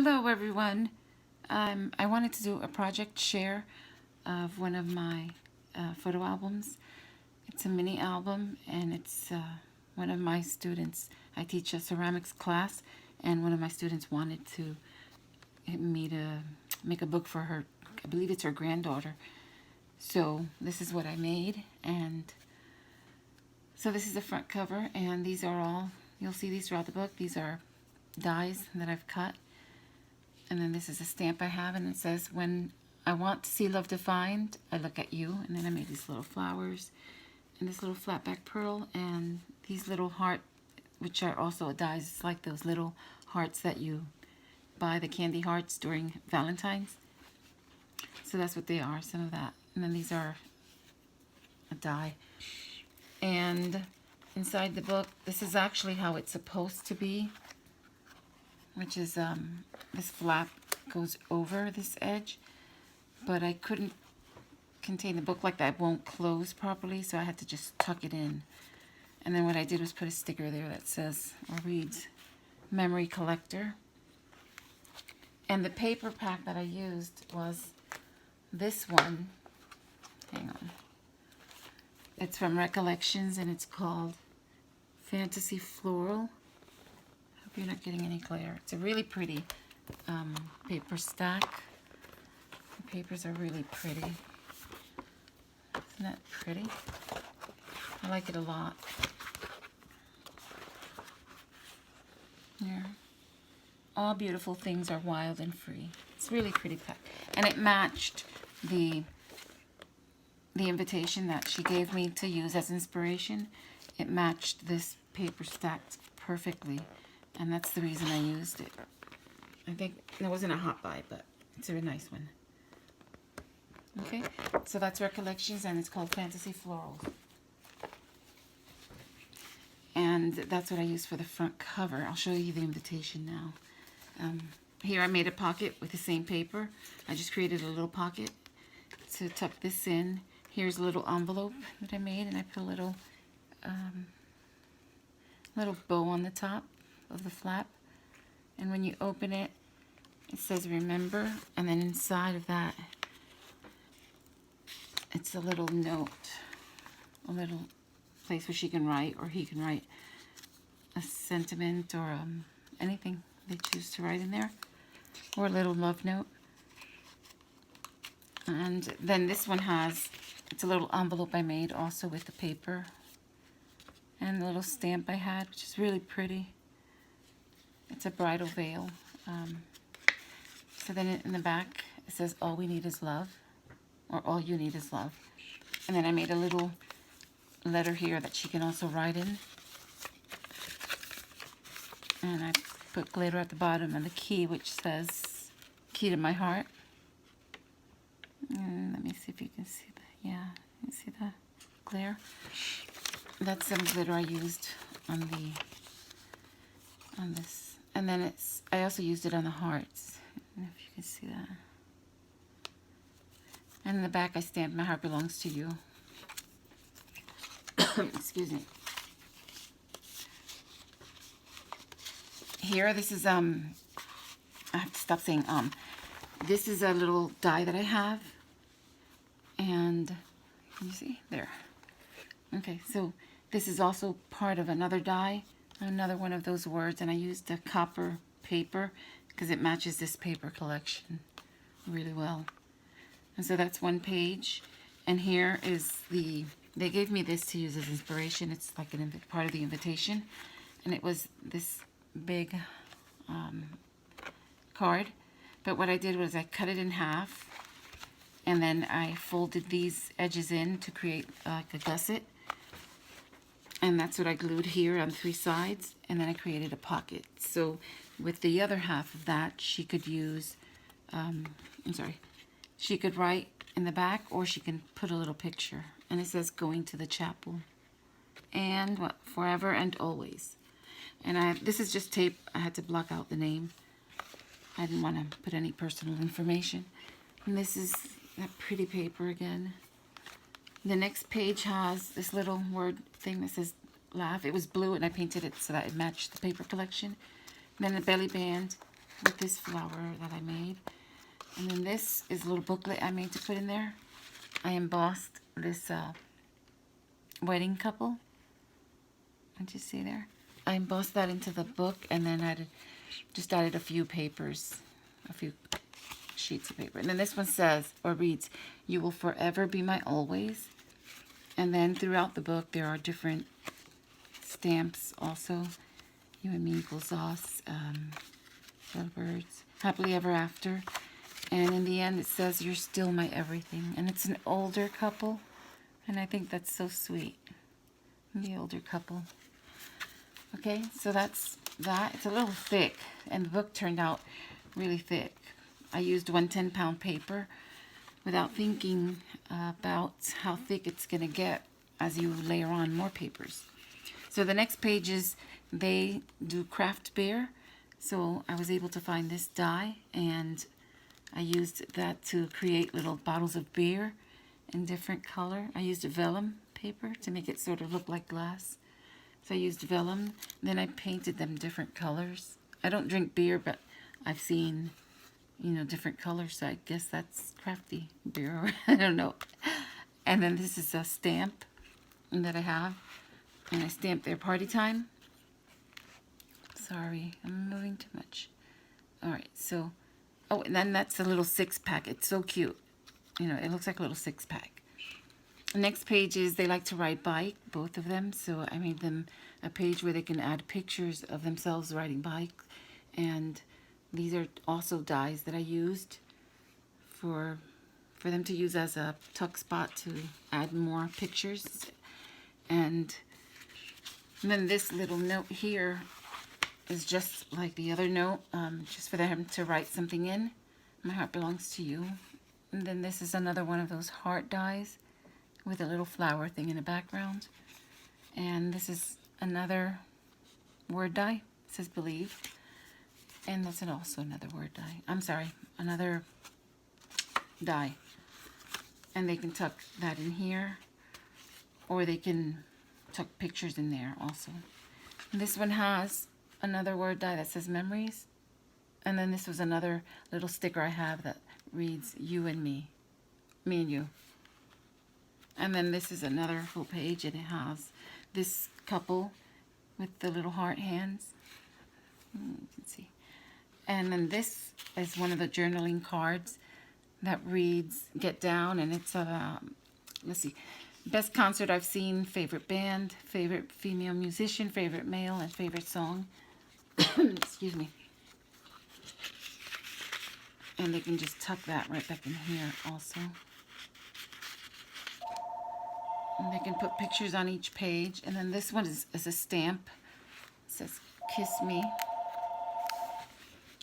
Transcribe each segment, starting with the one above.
Hello everyone. I wanted to do a project share of one of my photo albums. It's a mini album and it's one of my students. I teach a ceramics class and one of my students wanted to me to make a book for her. I believe it's her granddaughter. So this is what I made, and so this is the front cover, and these are all, you'll see these throughout the book. These are dies that I've cut. And then this is a stamp I have, and it says, when I want to see love defined, I look at you. And then I made these little flowers and this little flat back pearl and these little heart, which are also dies. It's like those little hearts that you buy, the candy hearts during Valentine's. So that's what they are, some of that. And then these are a die. And inside the book, this is actually how it's supposed to be, which is this flap goes over this edge, but I couldn't contain the book like that. It won't close properly, so I had to just tuck it in. And then what I did was put a sticker there that says, or reads, Memory Collector. And the paper pack that I used was this one. Hang on. It's from Recollections, and it's called Fantasy Floral. You're not getting any glare. It's a really pretty paper stack. The papers are really pretty. Isn't that pretty? I like it a lot. Here. All beautiful things are wild and free. It's really pretty pack. And it matched the invitation that she gave me to use as inspiration. It matched this paper stack perfectly. And that's the reason I used it. I think it wasn't a hot buy, but it's a really nice one. Okay, so that's Recollections, and it's called Fantasy Floral. And that's what I used for the front cover. I'll show you the invitation now. Here I made a pocket with the same paper. I just created a little pocket to tuck this in. Here's a little envelope that I made, and I put a little bow on the top of the flap, and when you open it, it says remember, and then inside of that it's a little note, a little place where she can write, or he can write a sentiment, or anything they choose to write in there, or a little love note. And then this one has, it's a little envelope I made also with the paper, and the little stamp I had, which is really pretty. It's a bridal veil. So then in the back, it says, all we need is love, or all you need is love. And then I made a little letter here that she can also write in. And I put glitter at the bottom and the key, which says, key to my heart. And let me see if you can see that. Yeah, you see the glare? That's some glitter I used on this. And then I also used it on the hearts. I don't know if you can see that. And in the back I stamped My Heart Belongs to You. Excuse me. Here, this is, I have to stop saying this is a little die that I have. And, can you see? There. Okay, so this is also part of another die. Another one of those words, and I used a copper paper because it matches this paper collection really well. And so that's one page, and here is they gave me this to use as inspiration. It's like part of the invitation, and it was this big card, but what I did was I cut it in half, and then I folded these edges in to create like a gusset. And that's what I glued here on 3 sides, and then I created a pocket. So with the other half of that, she could use, she could write in the back, or she can put a little picture. And it says, going to the chapel. And what? Forever and always. And this is just tape. I had to block out the name. I didn't want to put any personal information. And this is that pretty paper again. The next page has this little word thing that says laugh. It was blue, and I painted it so that it matched the paper collection. And then a belly band, with this flower that I made. And then this is a little booklet I made to put in there. I embossed this wedding couple. Did you see there? I embossed that into the book, and then I just added a few papers, a few sheets of paper. And then this one says, or reads, "You will forever be my always." And then throughout the book, there are different stamps also. You and me equals us, little birds, happily ever after. And in the end, it says, "You're still my everything." And it's an older couple. And I think that's so sweet. The older couple. Okay, so that's that. It's a little thick. And the book turned out really thick. I used 110-pound paper without thinking about how thick it's going to get as you layer on more papers. So the next pages, they do craft beer. So I was able to find this die, and I used that to create little bottles of beer in different color. I used vellum paper to make it sort of look like glass. So I used vellum, then I painted them different colors. I don't drink beer, but I've seen, you know, different colors, so I guess that's crafty beer, or I don't know. And then this is a stamp that I have, and I stamped their party time. Sorry, I'm moving too much. All right, so, oh, and then that's a little 6-pack. It's so cute. You know, it looks like a little 6-pack. Next page is they like to ride bike, both of them. So I made them a page where they can add pictures of themselves riding bike. And these are also dies that I used for them to use as a tuck spot to add more pictures. And then this little note here is just like the other note, just for them to write something in. My heart belongs to you. And then this is another one of those heart dies with a little flower thing in the background. And this is another word die. It says believe. And that's also another word die. I'm sorry, another die. And they can tuck that in here, or they can tuck pictures in there also. And this one has another word die that says memories. And then this was another little sticker I have that reads you and me and you. And then this is another full page, and it has this couple with the little heart hands. You can see. And then this is one of the journaling cards that reads get down, and it's a, let's see, best concert I've seen, favorite band, favorite female musician, favorite male, and favorite song. Excuse me. And they can just tuck that right back in here also. And they can put pictures on each page. And then this one is a stamp. It says, kiss me.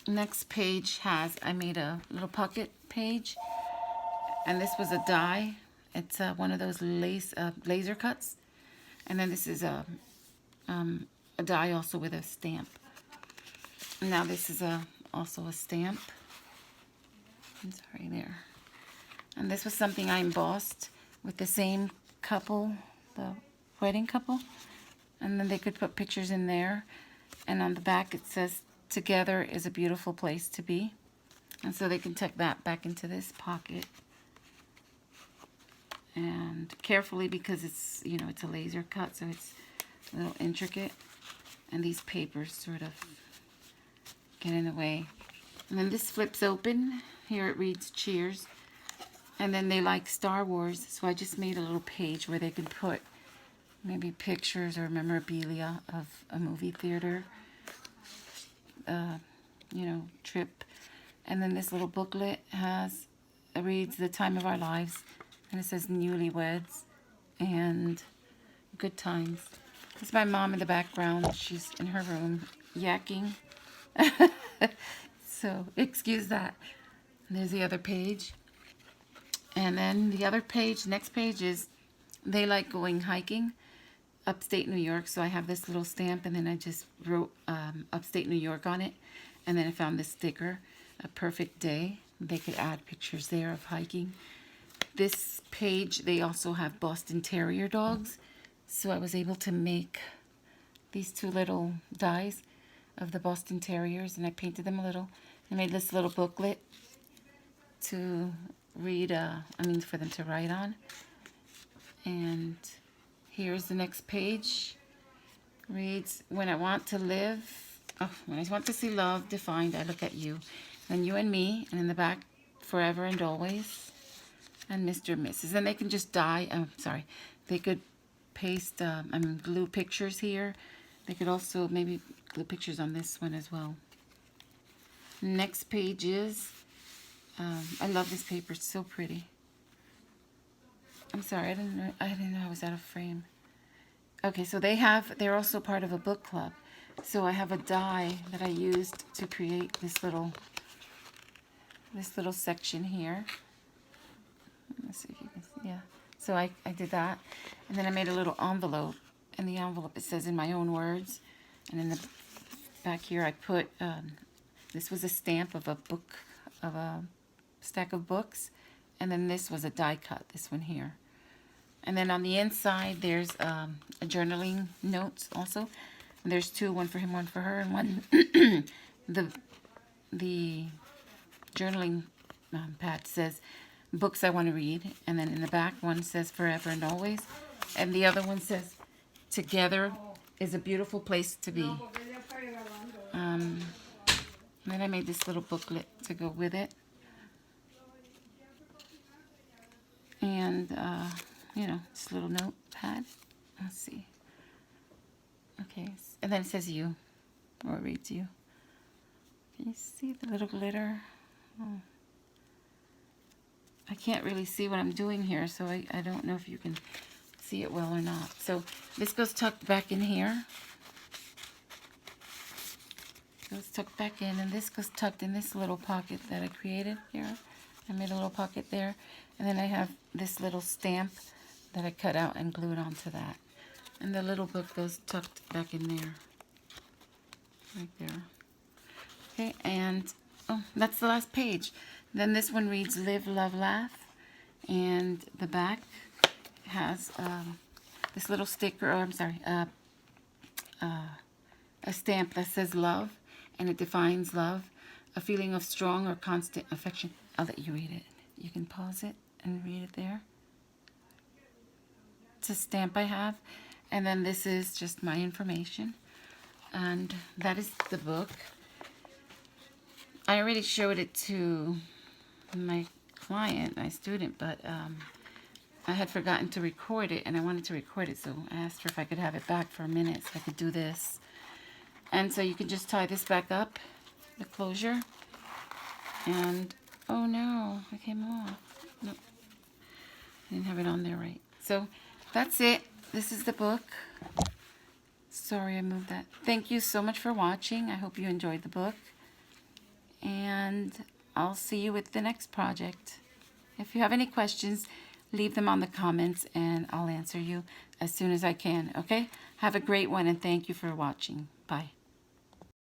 Next page has, I made a little pocket page. And this was a die. It's one of those laser cuts. And then this is a die also with a stamp. And now this is also a stamp. I'm sorry, there. And this was something I embossed with the same couple, the wedding couple. And then they could put pictures in there. And on the back it says, together is a beautiful place to be. And so they can tuck that back into this pocket. And carefully, because it's, you know, it's a laser cut, so it's a little intricate. And these papers sort of get in the way. And then this flips open. Here it reads cheers. And then they like Star Wars, so I just made a little page where they can put maybe pictures or memorabilia of a movie theater, you know, trip. And then this little booklet reads the time of our lives, and it says newlyweds and good times. It's my mom in the background. She's in her room yakking. So excuse that. And there's the other page. And then the other page, next page is they like going hiking upstate New York. So I have this little stamp, and then I just wrote upstate New York on it. And then I found this sticker, a perfect day. They could add pictures there of hiking. This page, they also have Boston Terrier dogs. So I was able to make these two little dies. of the Boston Terriers, and I painted them a little. I made this little booklet to read, for them to write on. And here's the next page. Reads, when I want to live, when I want to see love defined, I look at you. Then you and me, and in the back, forever and always, and Mr. and Mrs. And they can just they could paste, glue pictures here. They could also maybe glue pictures on this one as well. Next page is, I love this paper, it's so pretty. I'm sorry, I didn't know I was out of frame. Okay, so they're also part of a book club. So I have a die that I used to create this little section here. Let's see if you can see, yeah. So I did that. And then I made a little envelope. In the envelope it says in my own words. And in the back here I put, this was a stamp of a stack of books. And then this was a die cut, this one here. And then on the inside, there's a journaling notes also. And there's two, one for him, one for her, and one the journaling pad says books I want to read, and then in the back one says forever and always, and the other one says together is a beautiful place to be. And then I made this little booklet to go with it, and this little notepad. Let's see. Okay, and then it says you, or it reads you. Can you see the little glitter? Oh. I can't really see what I'm doing here, so I don't know if you can see it well or not. So this goes tucked back in here. Goes tucked back in, and this goes tucked in this little pocket that I created here. I made a little pocket there, and then I have this little stamp that I cut out and glued onto that. And the little book goes tucked back in there. Right there. Okay, and that's the last page. Then this one reads Live, Love, Laugh. And the back has this little sticker, a stamp that says love. And it defines love, a feeling of strong or constant affection. I'll let you read it. You can pause it and read it there. It's a stamp I have. And then this is just my information. And that is the book. I already showed it to my client, my student, but I had forgotten to record it, and I wanted to record it, so I asked her if I could have it back for a minute so I could do this. And so you can just tie this back up, the closure, and oh no, it came off. Nope. I didn't have it on there right. So that's it. This is the book. Sorry I moved that. Thank you so much for watching. I hope you enjoyed the book. And I'll see you with the next project. If you have any questions, leave them on the comments and I'll answer you as soon as I can, okay? Have a great one and thank you for watching. Bye.